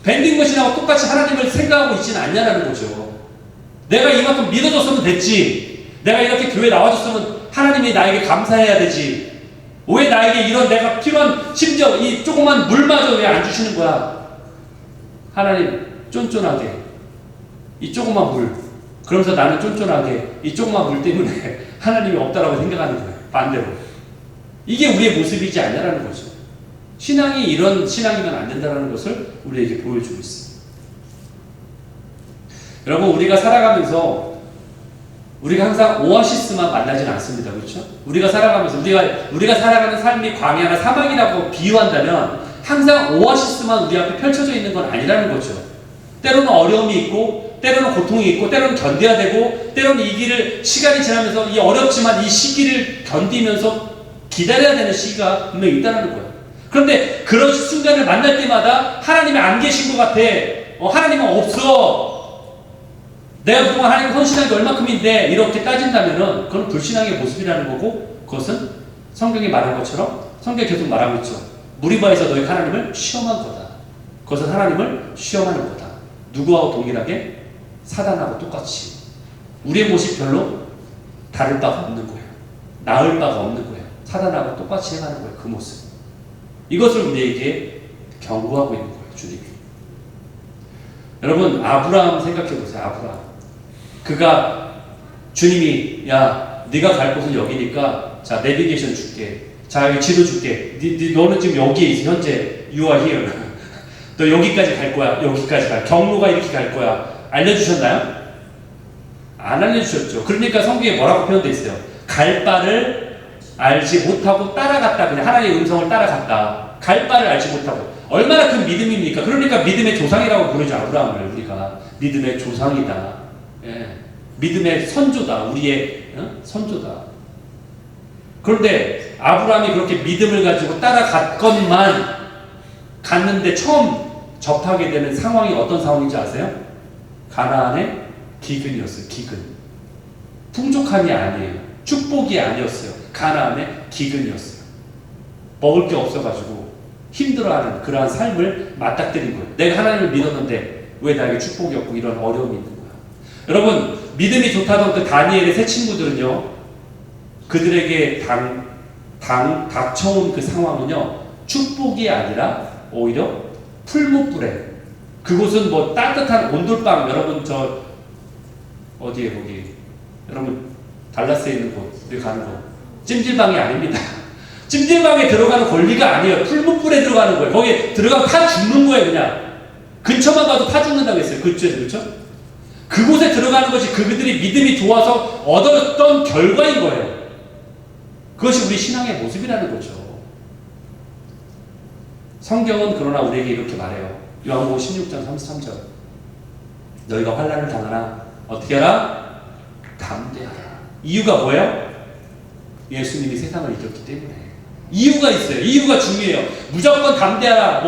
밴딩머신하고 똑같이 하나님을 생각하고 있지는 않냐라는 거죠. 내가 이만큼 믿어줬으면 됐지. 내가 이렇게 교회 나와줬으면 하나님이 나에게 감사해야 되지. 왜 나에게 이런 내가 필요한 심지어 이 조그만 물마저 왜 안 주시는 거야? 하나님 쫀쫀하게 이 조그만 물 그러면서 나는 쫀쫀하게 이 조그만 물 때문에 하나님이 없다라고 생각하는 거예요. 반대로. 이게 우리의 모습이지 않냐라는 거죠. 신앙이 이런 신앙이면 안 된다는 것을 우리에게 보여주고 있습니다. 여러분 우리가 살아가면서 우리가 항상 오아시스만 만나지는 않습니다. 그렇죠? 우리가 살아가면서 우리가 살아가는 삶이 광야나 사막이라고 비유한다면 항상 오아시스만 우리 앞에 펼쳐져 있는 건 아니라는 거죠. 때로는 어려움이 있고 때로는 고통이 있고 때로는 견뎌야 되고 때로는 이 길을 시간이 지나면서 이 어렵지만 이 시기를 견디면서 기다려야 되는 시기가 분명히 있다는 거예요. 그런데 그런 순간을 만날 때마다 하나님이 안 계신 것 같아. 하나님은 없어. 내가 그동안 하나님 헌신한 게 얼마큼인데 이렇게 따진다면은 그건 불신앙의 모습이라는 거고 그것은 성경이 말한 것처럼 성경이 계속 말하고 있죠. 무리바에서 너희 하나님을 시험한 거다. 그것은 하나님을 시험하는 거다. 누구하고 동일하게? 사단하고 똑같이. 우리의 모습이 별로 다를 바가 없는 거예요. 나을 바가 없는 거예요. 사단하고 똑같이 해가는 거예요. 그 모습. 이것을 우리에게 경고하고 있는 거예요. 주님이. 여러분 아브라함 생각해 보세요. 아브라함. 그가 주님이 야 네가 갈 곳은 여기니까 자 내비게이션 줄게. 자 여기 지도 줄게. 너는 지금 여기에 있어. 현재 you are here. 너 여기까지 갈 거야. 여기까지 갈. 경로가 이렇게 갈 거야. 알려주셨나요? 안 알려주셨죠. 그러니까 성경에 뭐라고 표현되어 있어요. 갈 바를 알지 못하고 따라갔다. 그냥 하나님의 음성을 따라갔다. 갈 바를 알지 못하고. 얼마나 큰 믿음입니까? 그러니까 믿음의 조상이라고 부르죠. 아브라함을 우리가. 믿음의 조상이다. 예. 믿음의 선조다. 우리의 선조다. 그런데 아브라함이 그렇게 믿음을 가지고 따라갔건만 갔는데 처음 접하게 되는 상황이 어떤 상황인지 아세요? 가나안의 기근이었어요. 기근. 풍족함이 아니에요. 축복이 아니었어요. 가나안의 기근이었어요. 먹을 게 없어가지고 힘들어하는 그러한 삶을 맞닥뜨린 거예요. 내가 하나님을 믿었는데 왜 나에게 축복이 없고 이런 어려움이 있는 거야. 여러분 믿음이 좋다던 그 다니엘의 세 친구들은요. 그들에게 닥쳐온 그 상황은요. 축복이 아니라 오히려 풀무불에 그곳은 뭐 따뜻한 온돌방 여러분 저 어디에 거기 여러분 달라스에 있는 곳 우리 가는 곳 찜질방이 아닙니다. 찜질방에 들어가는 권리가 아니에요. 풀무불에 들어가는 거예요. 거기 들어가면 타 죽는 거예요. 그냥 근처만 가도 타 죽는다고 했어요. 그렇죠? 그곳에 들어가는 것이 그들이 믿음이 좋아서 얻었던 결과인 거예요. 그것이 우리 신앙의 모습이라는 거죠. 성경은 그러나 우리에게 이렇게 말해요. 요한복음 16장 33절 너희가 환난을 당하나 어떻게 하라? 담대하라. 이유가 뭐예요? 예수님이 세상을 이겼기 때문에. 이유가 있어요. 이유가 중요해요. 무조건 담대하라.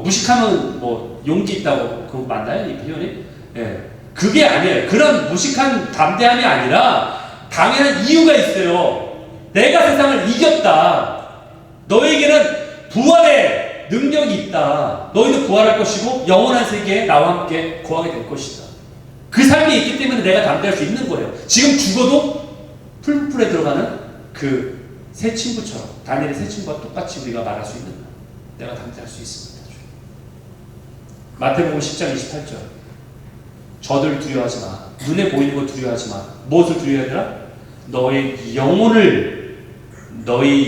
무식하면 용기 있다고 그거 맞나요? 이 표현이? 예. 그게 아니에요. 그런 무식한 담대함이 아니라 당연한 이유가 있어요. 내가 세상을 이겼다. 너에게는 부활의 능력이 있다. 너희도 부활할 것이고 영원한 세계에 나와 함께 거하게 될 것이다. 그 삶이 있기 때문에 내가 담대할 수 있는 거예요. 지금 죽어도 풀풀에 들어가는 그 새 친구처럼, 다니엘의 새 친구와 똑같이 우리가 말할 수 있는 내가 담대할 수 있습니다. 마태복음 10장 28절. 저들 두려워하지 마. 눈에 보이는 거 두려워하지 마. 무엇을 두려워하더라? 너희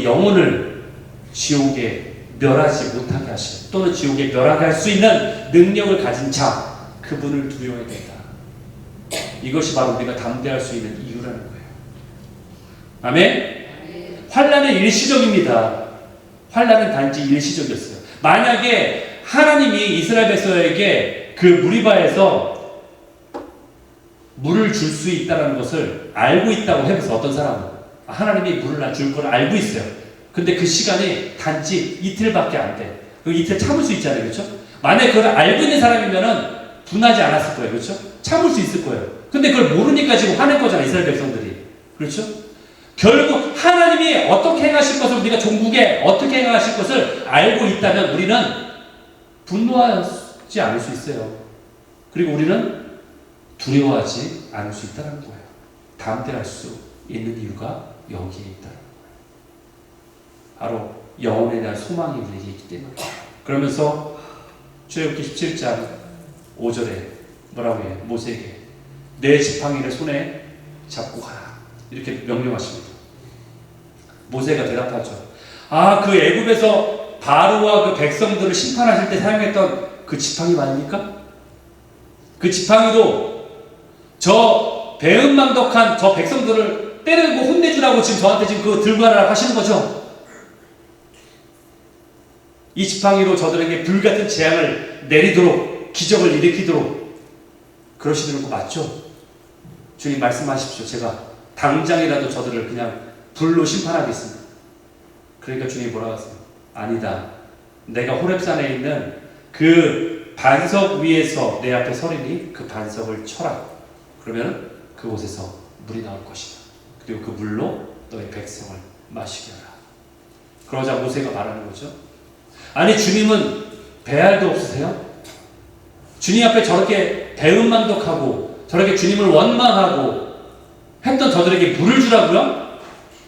영혼을 지옥에 멸하지 못하게 하시고, 또는 지옥에 멸하게 할 수 있는 능력을 가진 자, 그분을 두려워해야 된다. 이것이 바로 우리가 담대할 수 있는 이유라는 거예요. 아멘? 환난은 일시적입니다. 환난은 단지 일시적이었어요. 만약에 하나님이 이스라엘 백성에게 그 무리바에서 물을 줄 수 있다는 것을 알고 있다고 해서, 어떤 사람은 하나님이 물을 줄 걸 알고 있어요. 근데 그 시간이 단지 이틀밖에 안 돼. 그 이틀 참을 수 있잖아요. 그렇죠? 만약에 그걸 알고 있는 사람이면은 분하지 않았을 거예요. 그렇죠? 참을 수 있을 거예요. 근데 그걸 모르니까 지금 화낼 거잖아요. 이스라엘 백성들이. 그렇죠? 결국 하나님이 어떻게 행하실 것을, 우리가 종국에 어떻게 행하실 것을 알고 있다면 우리는 분노하지 않을 수 있어요. 그리고 우리는 두려워하지 않을 수 있다는 거예요. 담대할 수 있는 이유가 여기에 있다는 거예요. 바로 영혼에 대한 소망이 우리에게 있기 때문에. 그러면서 출애굽기 17장 5절에 뭐라고 해요? 모세에게 내 지팡이를 손에 잡고 가라, 이렇게 명령하십니다. 모세가 대답하죠. 그 애굽에서 바로와 그 백성들을 심판하실 때 사용했던 그 지팡이 말입니까? 그 지팡이도 저 배은망덕한 저 백성들을 때리고 혼내주라고 지금 저한테 지금 그거 들고 가라 하시는 거죠? 이 지팡이로 저들에게 불같은 재앙을 내리도록, 기적을 일으키도록 그러시는 거 맞죠? 주님 말씀하십시오. 제가 당장이라도 저들을 그냥 불로 심판하겠습니다. 그러니까 주님이 뭐라고 하세요? 아니다. 내가 호렙산에 있는 그 반석 위에서 내 앞에 서리니 그 반석을 쳐라. 그러면 그곳에서 물이 나올 것이다. 그리고 그 물로 너의 백성을 마시게 하라. 그러자 모세가 말하는 거죠. 아니, 주님은 배알도 없으세요? 주님 앞에 저렇게 배은망덕하고 저렇게 주님을 원망하고 했던 저들에게 물을 주라고요?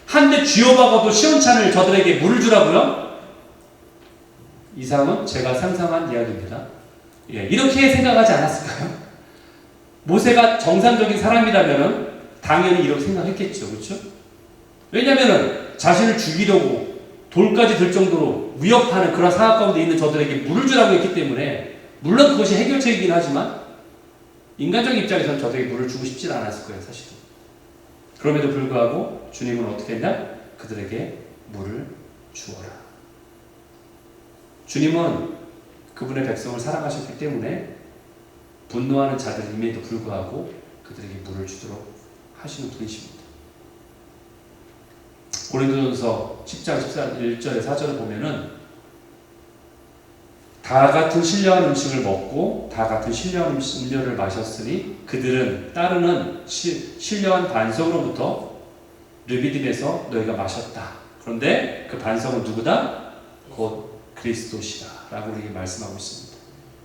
한 대 쥐어박아도 시원찮을 저들에게 물을 주라고요? 이상은 제가 상상한 이야기입니다. 이렇게 생각하지 않았을까요? 모세가 정상적인 사람이라면 당연히 이렇게 생각했겠죠. 그렇죠? 왜냐하면 자신을 죽이려고 돌까지 들 정도로 위협하는 그런 상황 가운데 있는 저들에게 물을 주라고 했기 때문에, 물론 그것이 해결책이긴 하지만 인간적인 입장에서는 저들에게 물을 주고 싶지 않았을 거예요. 사실은. 그럼에도 불구하고 주님은 어떻게 했냐? 그들에게 물을 주어라. 주님은 그분의 백성을 사랑하셨기 때문에 분노하는 자들임에도 불구하고 그들에게 물을 주도록 하시는 분이십니다. 고린도전서 10장 1절에 4절을 보면은 다 같은 신령한 음식을 먹고 다 같은 신령한 음료를 마셨으니 그들은 따르는 신령한 반석으로부터 르비딤에서 너희가 마셨다. 그런데 그 반석은 누구다? 곧 그리스도시다 라고 우리에게 말씀하고 있습니다.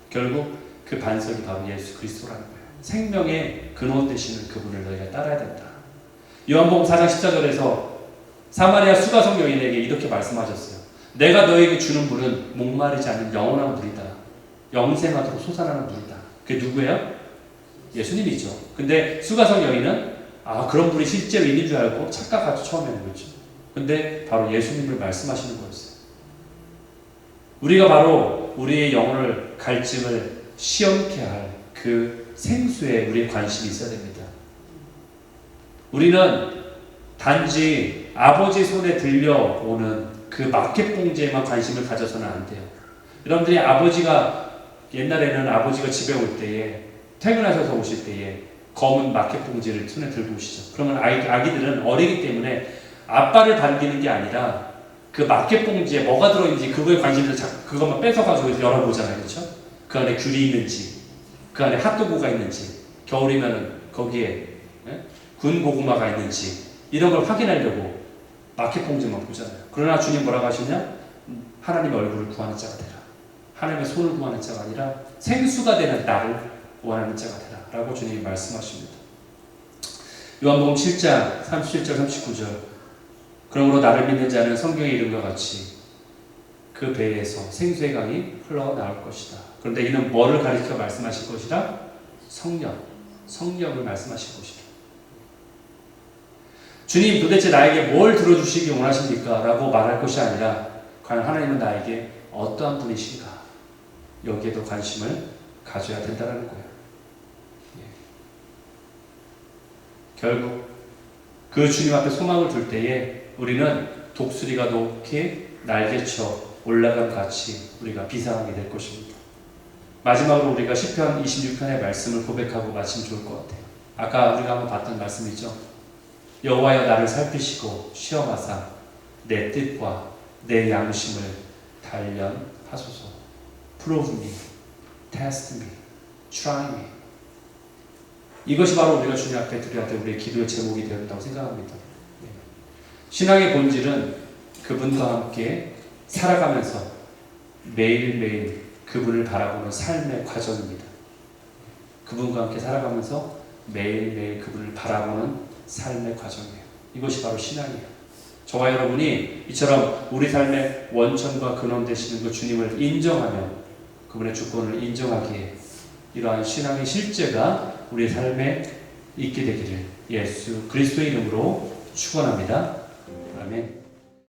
결국 그 반석이 바로 예수 그리스도라는 거예요. 생명의 근원 되시는 그분을 너희가 따라야 된다. 요한복음 4장 14절에서 사마리아 수가성 여인에게 이렇게 말씀하셨어요. 내가 너에게 주는 물은 목마르지 않는 영원한 물이다. 영생하도록 솟아나는 물이다. 그게 누구예요? 예수님이죠. 근데 수가성 여인은 그런 물이 실제로 있는 줄 알고 착각하죠. 처음에는. 그렇죠. 근데 바로 예수님을 말씀하시는 거였어요. 우리가 바로 우리의 영혼을 갈증을 시원케 할 그 생수에 우리의 관심이 있어야 됩니다. 우리는 단지 아버지 손에 들려오는 그 마켓 봉지에만 관심을 가져서는 안 돼요. 여러분들이 옛날에는 아버지가 집에 올 때에, 퇴근하셔서 오실 때에 검은 마켓 봉지를 손에 들고 오시죠. 그러면 아기들은 어리기 때문에 아빠를 반기는 게 아니라 그 마켓 봉지에 뭐가 들어있는지 그거에 관심을 그것만 뺏어가지고 열어보잖아요. 그렇죠? 그 안에 귤이 있는지, 그 안에 핫도그가 있는지, 겨울이면은 거기에 군 고구마가 있는지 이런 걸 확인하려고 마켓 봉지만 보잖아요. 그러나 주님 뭐라고 하시냐? 하나님의 얼굴을 구하는 자가 되라. 하나님의 손을 구하는 자가 아니라 생수가 되는 나를 원하는 자가 되라 라고 주님이 말씀하십니다. 요한복음 7장 37절 39절 그러므로 나를 믿는 자는 성경의 이름과 같이 그 배에서 생수의 강이 흘러나올 것이다. 그런데 이는 뭐를 가리켜 말씀하실 것이라? 성령을 말씀하실 것이다. 주님 도대체 나에게 뭘 들어주시기 원하십니까? 라고 말할 것이 아니라 과연 하나님은 나에게 어떠한 분이신가? 여기에도 관심을 가져야 된다는 거예요. 결국 그 주님 앞에 소망을 둘 때에 우리는 독수리가 높게 날개쳐 올라간 같이 우리가 비상하게 될 것입니다. 마지막으로 우리가 시편 26편의 말씀을 고백하고 마치면 좋을 것 같아요. 아까 우리가 한번 봤던 말씀이죠. 여호와여 나를 살피시고 시험하사 내 뜻과 내 양심을 단련하소서. Prove me, test me, try me. 이것이 바로 우리가 주님 앞에 드려야 될 우리의 기도의 제목이 되어야 된다고 생각합니다. 신앙의 본질은 그분과 함께 살아가면서 매일매일 그분을 바라보는 삶의 과정입니다. 그분과 함께 살아가면서 매일매일 그분을 바라보는 삶의 과정이에요. 이것이 바로 신앙이에요. 저와 여러분이 이처럼 우리 삶의 원천과 근원 되시는 그 주님을 인정하며 그분의 주권을 인정하기에 이러한 신앙의 실제가 우리 삶에 있게 되기를 예수 그리스도의 이름으로 축원합니다. 아멘.